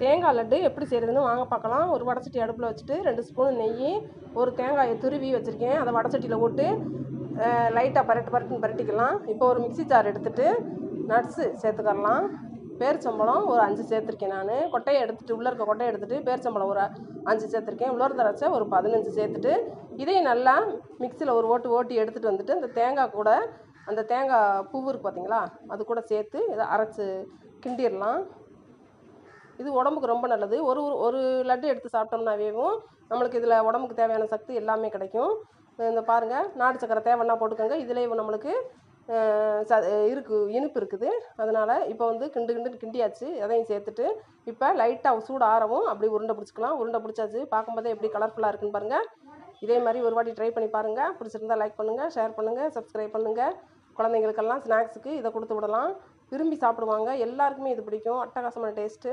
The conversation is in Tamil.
தேங்காய் லட்டு எப்படி செய்கிறதுன்னு வாங்க பார்க்கலாம். ஒரு வடைச்சட்டி அடுப்பில் வச்சுட்டு 2 ஸ்பூன் நெய், ஒரு தேங்காயை துருவி வச்சுருக்கேன். அதை வடைச்சட்டியில் போட்டு லைட்டாக பரட்டுன்னு பரட்டிக்கலாம். இப்போ ஒரு மிக்ஸி ஜார் எடுத்துகிட்டு நட்ஸு சேர்த்துக்கலாம். பேரிச்சம்பழம் ஒரு 5 சேர்த்துருக்கேன். நான் கொட்டையை எடுத்துகிட்டு உள்ளே இருக்க கொட்டையை எடுத்துகிட்டு பேரிச்சம்பழம் ஒரு 5 சேர்த்துருக்கேன். உலர் திராட்சை ஒரு 15 சேர்த்துட்டு இதையும் நல்லா மிக்சியில் ஒரு ஓட்டி எடுத்துகிட்டு வந்துட்டு அந்த தேங்காய் கூட அந்த தேங்காய் பூவு இருக்குது பார்த்தீங்களா, அது கூட சேர்த்து இதை அரைச்சி கிண்டிடலாம். இது உடம்புக்கு ரொம்ப நல்லது. ஒரு லட்டு எடுத்து சாப்பிட்டோம்னாவேவும் நம்மளுக்கு இதில் உடம்புக்கு தேவையான சக்தி எல்லாமே கிடைக்கும். இந்த பாருங்கள், நாட்டு சக்கரை தேவைன்னா போட்டுக்கோங்க. இதுலேயும் நம்மளுக்கு இனிப்பு இருக்குது. அதனால் இப்போ வந்து கிண்டியாச்சு. அதையும் சேர்த்துட்டு இப்போ லைட்டாக சூடு ஆறவும் அப்படி உருண்டை பிடிச்சிக்கலாம். உருண்டை பிடிச்சாச்சு. பார்க்கும்போதே எப்படி கலர்ஃபுல்லாக இருக்குன்னு பாருங்கள். இதே மாதிரி ஒரு வாட்டி ட்ரை பண்ணி பாருங்கள். பிடிச்சிருந்தா லைக் பண்ணுங்கள், ஷேர் பண்ணுங்கள், சப்ஸ்கிரைப் பண்ணுங்கள். குழந்தைங்களுக்கெல்லாம் ஸ்நாக்ஸுக்கு இதை கொடுத்து விடலாம். விரும்பி சாப்பிடுவாங்க. எல்லாருக்குமே இது பிடிக்கும். அட்டகாசமான டேஸ்ட்டு.